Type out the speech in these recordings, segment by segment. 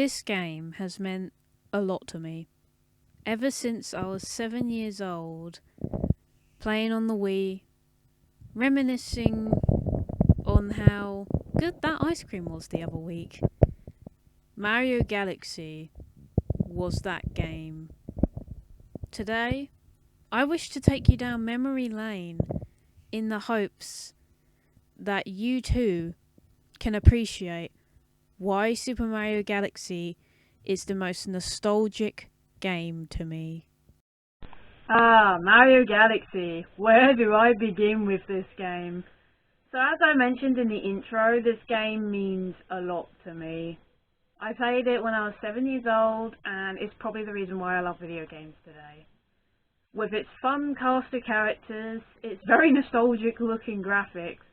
This game has meant a lot to me. Ever since I was 7 years old, playing on the Wii, reminiscing on how good that ice cream was the other week. Mario Galaxy was that game. Today, I wish to take you down memory lane in the hopes that you too can appreciate why Super Mario Galaxy is the most nostalgic game to me. Mario Galaxy. Where do I begin with this game? So as I mentioned in the intro, this game means a lot to me. I played it when I was 7 years old, and it's probably the reason why I love video games today. With its fun cast of characters, its very nostalgic looking graphics,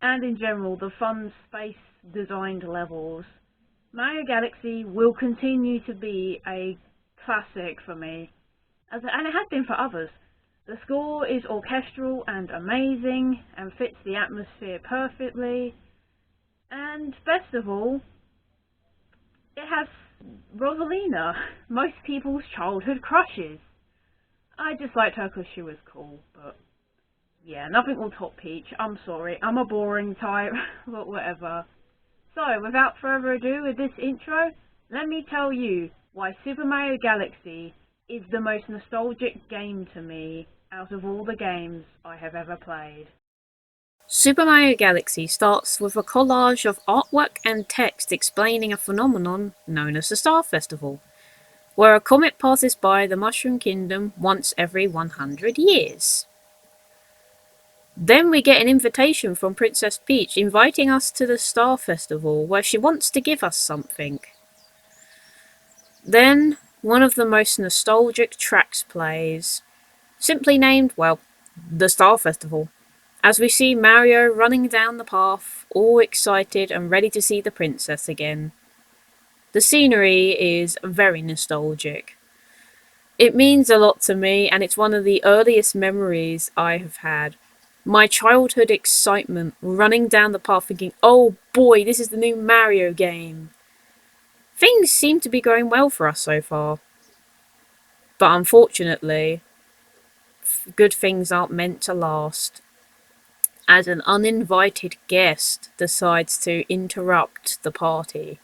and in general the fun space designed levels, Mario Galaxy will continue to be a classic for me, and it has been for others. The score is orchestral and amazing and fits the atmosphere perfectly, and best of all, it has Rosalina, most people's childhood crushes. I just liked her because she was cool, but yeah, nothing will top Peach. I'm sorry, I'm a boring type, but whatever. So, without further ado with this intro, let me tell you why Super Mario Galaxy is the most nostalgic game to me out of all the games I have ever played. Super Mario Galaxy starts with a collage of artwork and text explaining a phenomenon known as the Star Festival, where a comet passes by the Mushroom Kingdom once every 100 years. Then we get an invitation from Princess Peach inviting us to the Star Festival, where she wants to give us something. Then one of the most nostalgic tracks plays, simply named, well, the Star Festival, as we see Mario running down the path, all excited and ready to see the princess again. The scenery is very nostalgic. It means a lot to me, and it's one of the earliest memories I have had. My childhood excitement, running down the path thinking, oh boy, this is the new Mario game. Things seem to be going well for us so far. But unfortunately, good things aren't meant to last, as an uninvited guest decides to interrupt the party.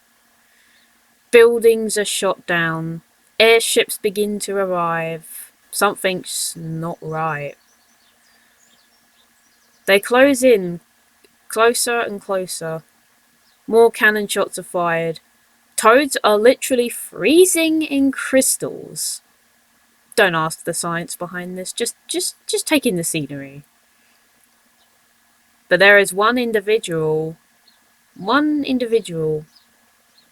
Buildings are shot down, airships begin to arrive. Something's not right. They close in, closer and closer. More cannon shots are fired. Toads are literally freezing in crystals. Don't ask the science behind this, just take in the scenery. But there is one individual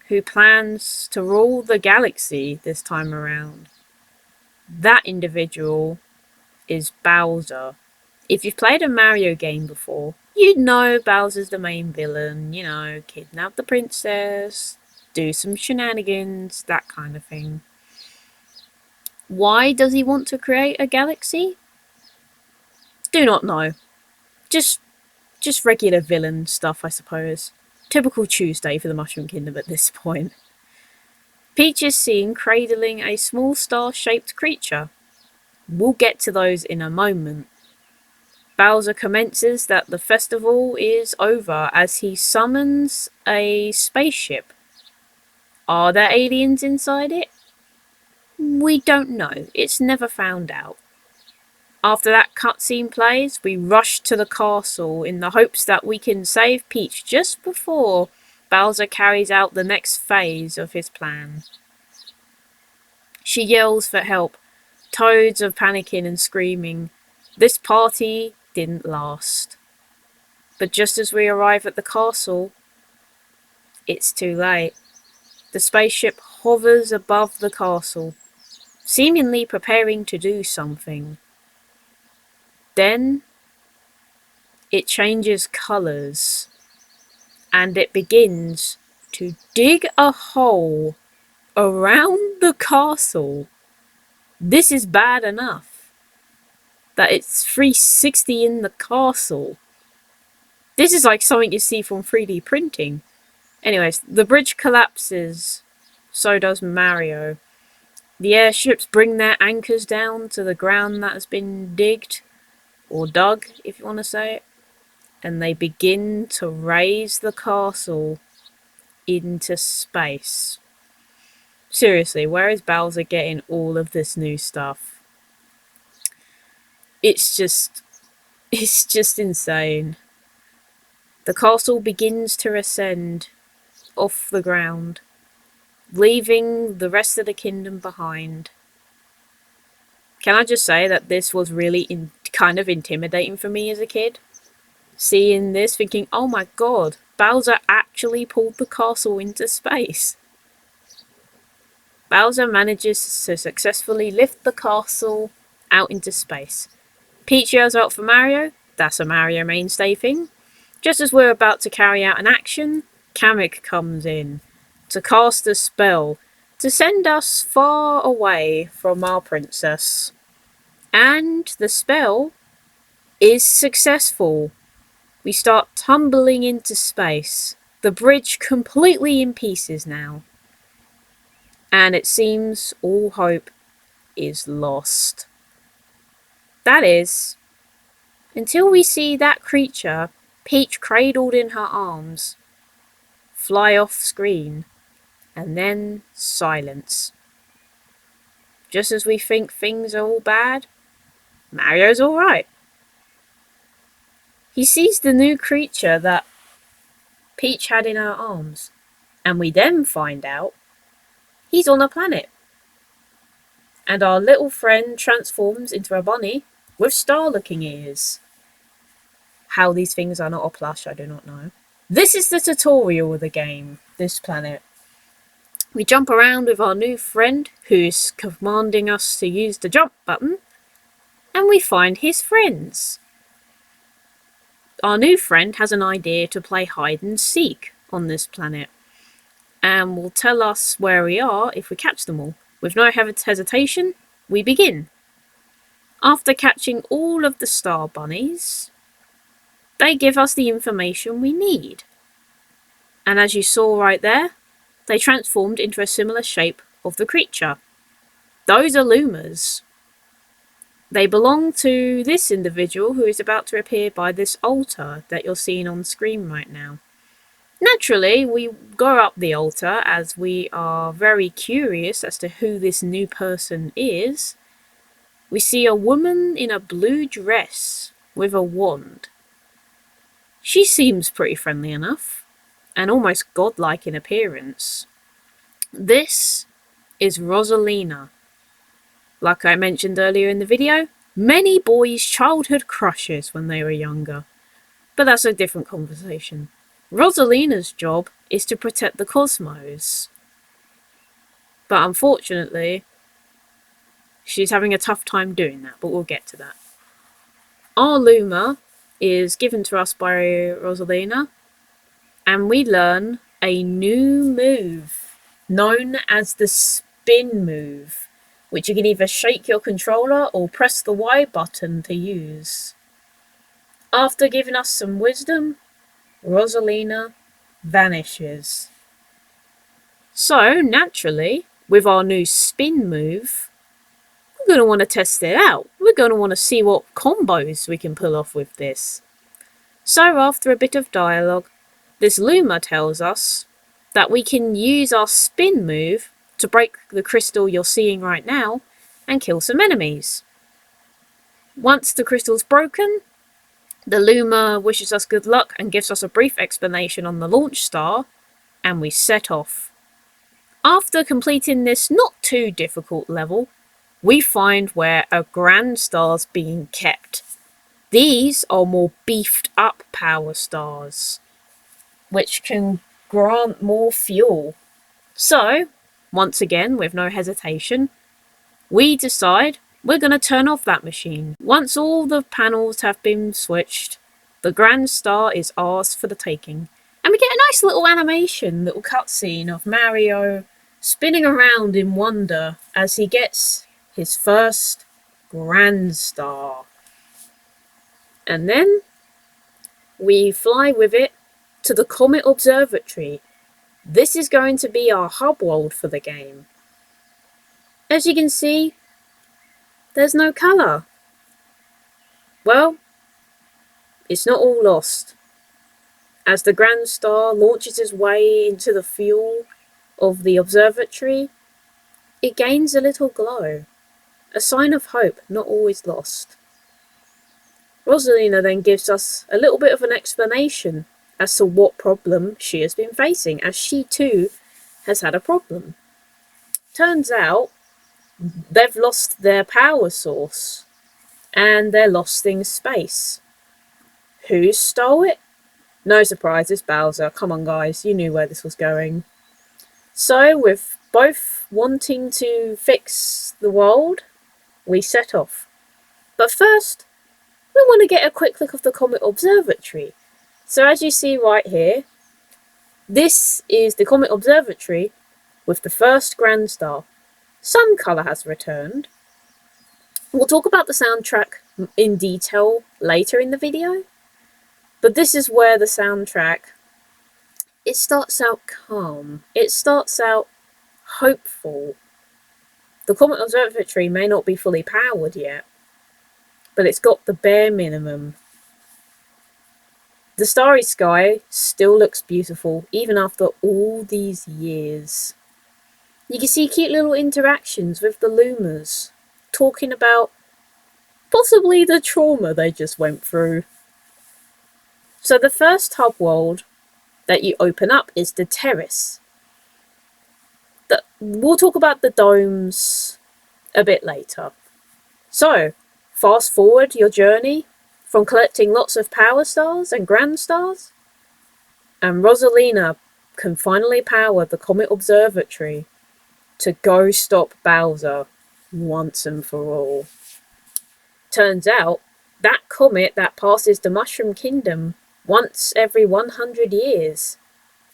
who plans to rule the galaxy this time around. That individual is Bowser. If you've played a Mario game before, you'd know Bowser's the main villain, kidnap the princess, do some shenanigans, that kind of thing. Why does he want to create a galaxy? Do not know. Just regular villain stuff, I suppose. Typical Tuesday for the Mushroom Kingdom at this point. Peach is seen cradling a small star-shaped creature. We'll get to those in a moment. Bowser commences that the festival is over as he summons a spaceship. Are there aliens inside it? We don't know. It's never found out. After that cutscene plays, we rush to the castle in the hopes that we can save Peach just before Bowser carries out the next phase of his plan. She yells for help. Toads are panicking and screaming. This party didn't last. But just as we arrive at the castle, it's too late. The spaceship hovers above the castle, seemingly preparing to do something. Then it changes colours, and it begins to dig a hole around the castle. This is bad enough that it's 360 in the castle. This is like something you see from 3D printing. Anyways, the bridge collapses, so does Mario. The airships bring their anchors down to the ground that has been digged, or dug, if you want to say it, and they begin to raise the castle into space. Seriously, where is Bowser getting all of this new stuff? It's just insane. The castle begins to ascend off the ground, leaving the rest of the kingdom behind. Can I just say that this was really kind of intimidating for me as a kid? Seeing this, thinking, oh my god, Bowser actually pulled the castle into space. Bowser manages to successfully lift the castle out into space. Peach yells out for Mario. That's a Mario mainstay thing. Just as we're about to carry out an action, Kamek comes in to cast a spell to send us far away from our princess. And the spell is successful. We start tumbling into space. The bridge completely in pieces now. And it seems all hope is lost. That is, until we see that creature, Peach cradled in her arms, fly off screen, and then silence. Just as we think things are all bad, Mario's alright. He sees the new creature that Peach had in her arms, and we then find out he's on a planet. And our little friend transforms into a bunny with star-looking ears. How these things are not a plush, I do not know. This is the tutorial of the game, this planet. We jump around with our new friend, who's commanding us to use the jump button, and we find his friends. Our new friend has an idea to play hide and seek on this planet, and will tell us where we are if we catch them all. With no hesitation, we begin. After catching all of the star bunnies, they give us the information we need. And as you saw right there, they transformed into a similar shape of the creature. Those are Lumas. They belong to this individual who is about to appear by this altar that you're seeing on screen right now. Naturally, we go up the altar as we are very curious as to who this new person is. We see a woman in a blue dress with a wand. She seems pretty friendly enough, and almost godlike in appearance. This is Rosalina. Like I mentioned earlier in the video, many boys' childhood crushes when they were younger. But that's a different conversation. Rosalina's job is to protect the cosmos. But unfortunately, she's having a tough time doing that, but we'll get to that. Our Luma is given to us by Rosalina, and we learn a new move known as the spin move, which you can either shake your controller or press the Y button to use. After giving us some wisdom, Rosalina vanishes. So, naturally, with our new spin move, we're going to want to test it out. We're going to want to see what combos we can pull off with this. So, after a bit of dialogue, this Luma tells us that we can use our spin move to break the crystal you're seeing right now and kill some enemies. Once the crystal's broken, the Luma wishes us good luck and gives us a brief explanation on the launch star, and we set off. After completing this not too difficult level, we find where a Grand Star's being kept. These are more beefed up power stars, which can grant more fuel. So, once again, with no hesitation, we decide we're going to turn off that machine. Once all the panels have been switched, the Grand Star is ours for the taking. And we get a nice little animation, little cutscene of Mario spinning around in wonder as he gets his first Grand Star. And then we fly with it to the Comet Observatory, This is going to be our hub world for the game. As you can see, there's no colour. Well, it's not all lost. As the Grand Star launches its way into the fuel of the observatory, it gains a little glow, a sign of hope not always lost. Rosalina then gives us a little bit of an explanation as to what problem she has been facing, as she too has had a problem. Turns out they've lost their power source and they're lost in space. Who stole it? No surprise, it's Bowser. Come on guys, you knew where this was going. So with both wanting to fix the world, we set off. But first, we want to get a quick look of the Comet Observatory. So as you see right here, this is the Comet Observatory with the first Grand Star. Some colour has returned. We'll talk about the soundtrack in detail later in the video. But this is where the soundtrack, it starts out calm. It starts out hopeful. The Comet Observatory may not be fully powered yet, but it's got the bare minimum. The starry sky still looks beautiful, even after all these years. You can see cute little interactions with the Lumas, talking about possibly the trauma they just went through. So the first hub world that you open up is the terrace. We'll talk about the domes a bit later. So, fast forward your journey from collecting lots of power stars and grand stars, and Rosalina can finally power the Comet Observatory to go stop Bowser once and for all. Turns out, that comet that passes the Mushroom Kingdom once every 100 years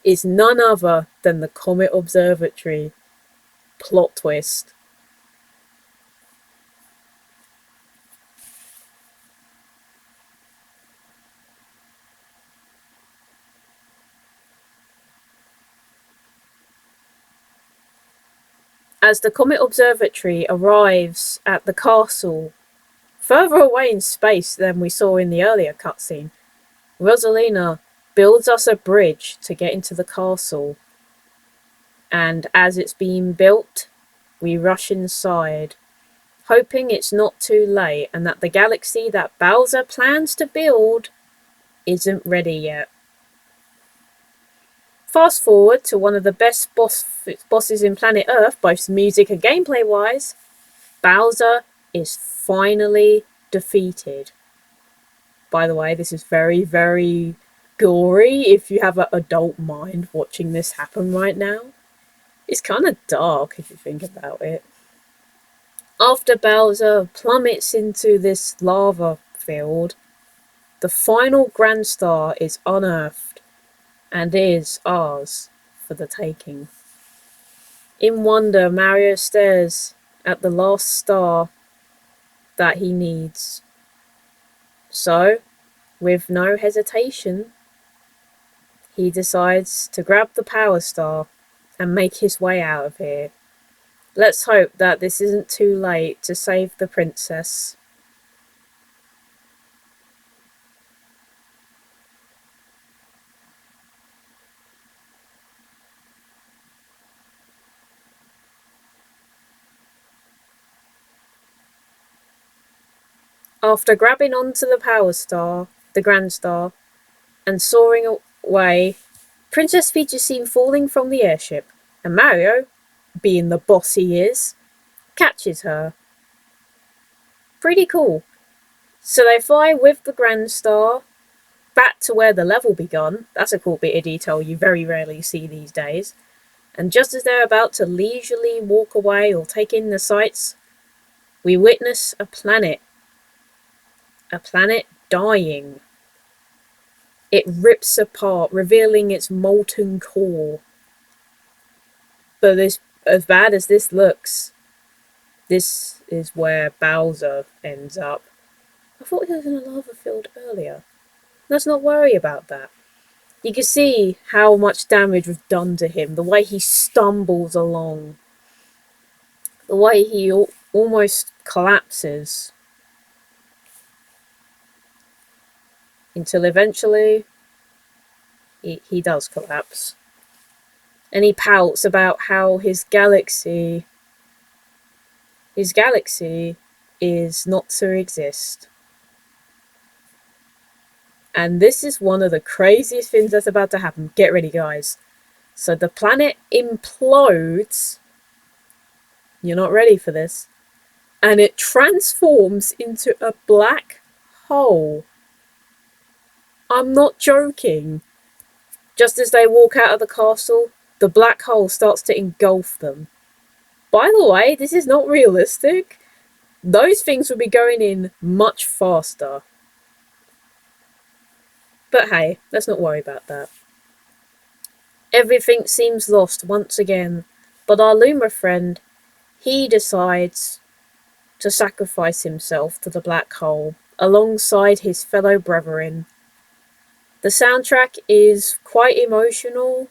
is none other than the Comet Observatory. Plot twist. As the Comet Observatory arrives at the castle, further away in space than we saw in the earlier cutscene, Rosalina builds us a bridge to get into the castle. And as it's being built, we rush inside, hoping it's not too late and that the galaxy that Bowser plans to build isn't ready yet. Fast forward to one of the best bosses in planet Earth, both music and gameplay wise. Bowser is finally defeated. By the way, this is very, very gory if you have an adult mind watching this happen right now. It's kind of dark if you think about it. After Bowser plummets into this lava field, the final Grand Star is unearthed and is ours for the taking. In wonder, Mario stares at the last star that he needs. So, with no hesitation, he decides to grab the Power Star and make his way out of here. Let's hope that this isn't too late to save the princess. After grabbing onto the Power Star, the Grand Star, and soaring away, Princess Peach is seen falling from the airship, and Mario, being the boss he is, catches her. Pretty cool. So they fly with the Grand Star back to where the level begun. That's a cool bit of detail you very rarely see these days. And just as they're about to leisurely walk away or take in the sights, we witness a planet. A planet dying. It rips apart, revealing its molten core. But as bad as this looks, this is where Bowser ends up. I thought he was in a lava field earlier. Let's not worry about that. You can see how much damage was done to him, the way he stumbles along, the way he almost collapses. Until eventually, he does collapse. And he pouts about how his galaxy is not to exist. And this is one of the craziest things that's about to happen. Get ready, guys. So the planet implodes. You're not ready for this. And it transforms into a black hole. I'm not joking. Just as they walk out of the castle, the black hole starts to engulf them. By the way, this is not realistic. Those things would be going in much faster. But hey, let's not worry about that. Everything seems lost once again, but our Luma friend, he decides to sacrifice himself to the black hole alongside his fellow brethren. The soundtrack is quite emotional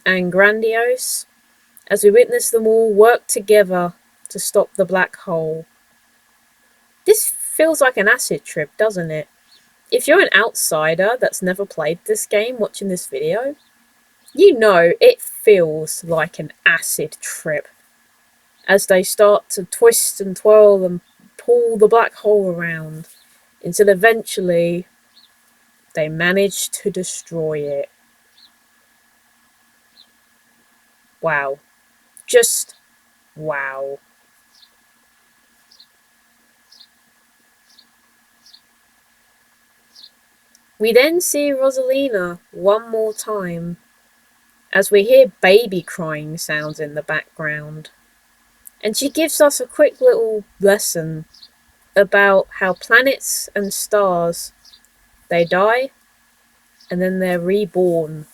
and grandiose as we witness them all work together to stop the black hole. This feels like an acid trip, doesn't it? If you're an outsider that's never played this game watching this video, you know it feels like an acid trip as they start to twist and twirl and pull the black hole around until eventually they manage to destroy it. Wow. Just wow. We then see Rosalina one more time as we hear baby crying sounds in the background. And she gives us a quick little lesson about how planets and stars, they die and then they're reborn.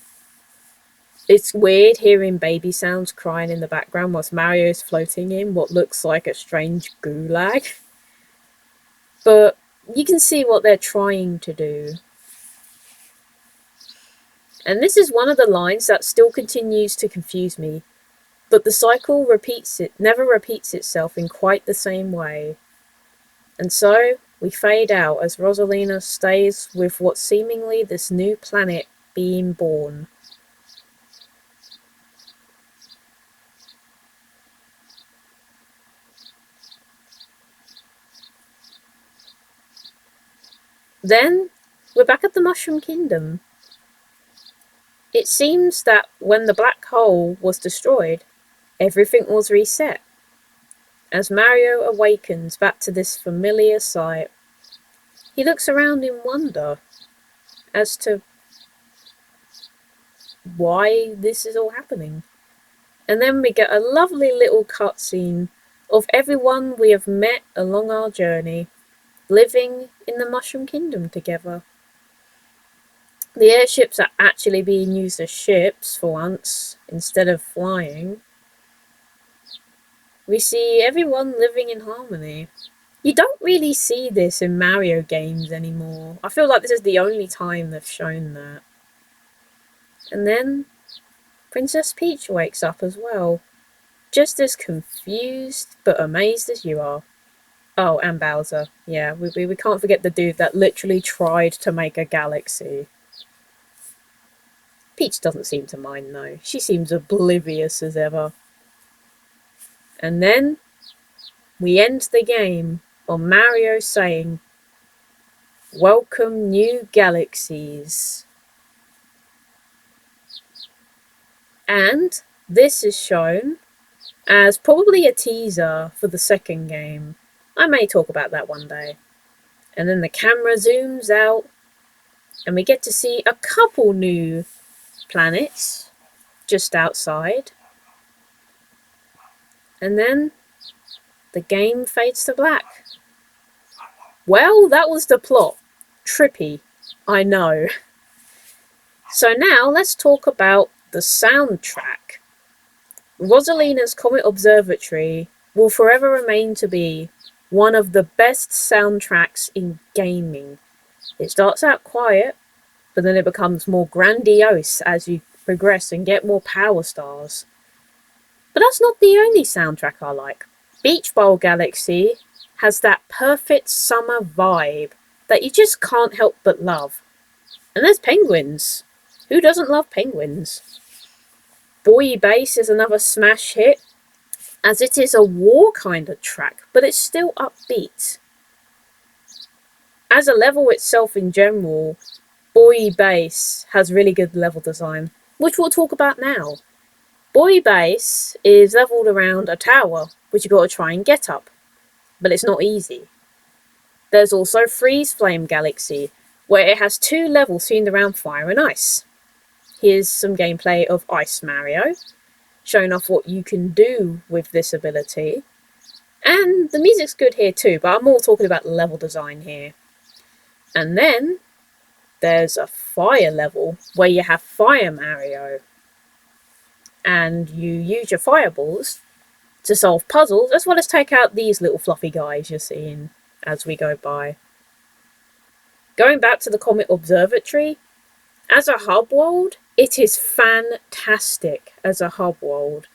It's weird hearing baby sounds crying in the background whilst Mario's floating in what looks like a strange gulag. But you can see what they're trying to do. And this is one of the lines that still continues to confuse me. But the cycle never repeats itself in quite the same way. And so, we fade out as Rosalina stays with what's seemingly this new planet being born. Then, we're back at the Mushroom Kingdom. It seems that when the black hole was destroyed, everything was reset. As Mario awakens back to this familiar sight, he looks around in wonder as to why this is all happening. And then we get a lovely little cutscene of everyone we have met along our journey, living in the Mushroom Kingdom together. The airships are actually being used as ships for once, instead of flying. We see everyone living in harmony. You don't really see this in Mario games anymore. I feel like this is the only time they've shown that. And then Princess Peach wakes up as well, just as confused but amazed as you are. Oh, and Bowser. Yeah, we can't forget the dude that literally tried to make a galaxy. Peach doesn't seem to mind though. She seems oblivious as ever. And then we end the game on Mario saying, "Welcome new galaxies." And this is shown as probably a teaser for the second game. I may talk about that one day. And then the camera zooms out and we get to see a couple new planets just outside. And then the game fades to black. Well, that was the plot. Trippy, I know. So now let's talk about the soundtrack. Rosalina's Comet Observatory will forever remain to be one of the best soundtracks in gaming. It starts out quiet, but then it becomes more grandiose as you progress and get more power stars. But that's not the only soundtrack I like. Beach Bowl Galaxy has that perfect summer vibe that you just can't help but love. And there's penguins. Who doesn't love penguins? Boy Base is another smash hit, as it is a war kind of track, but it's still upbeat. As a level itself in general, Boy Base has really good level design, which we'll talk about now. Boy Base is levelled around a tower, which you've got to try and get up, but it's not easy. There's also Freeze Flame Galaxy, where it has 2 levels themed around fire and ice. Here's some gameplay of Ice Mario, showing off what you can do with this ability. And the music's good here too, but I'm more talking about level design here. And then there's a fire level where you have Fire Mario. And you use your fireballs to solve puzzles, as well as take out these little fluffy guys you're seeing as we go by. Going back to the Comet Observatory, as a hub world, it is fantastic as a hub world.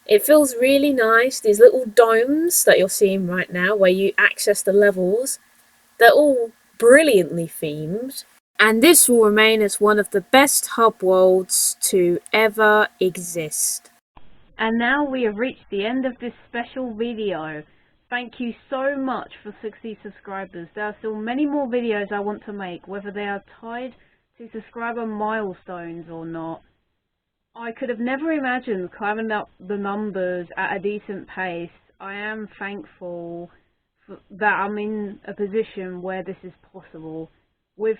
It feels really nice. These little domes that you're seeing right now where you access the levels, they're all brilliantly themed. And this will remain as one of the best hub worlds to ever exist. And now we have reached the end of this special video. Thank you so much for 60 subscribers. There are still many more videos I want to make, whether they are tied to subscriber milestones or not. I could have never imagined climbing up the numbers at a decent pace. I am thankful that I'm in a position where this is possible. With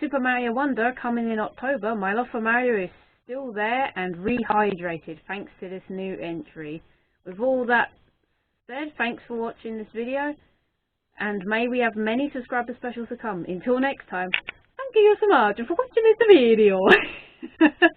Super Mario Wonder coming in October, my love for Mario is still there and rehydrated thanks to this new entry. With all that said, thanks for watching this video, and may we have many subscriber specials to come. Until next time, thank you so much for watching this video.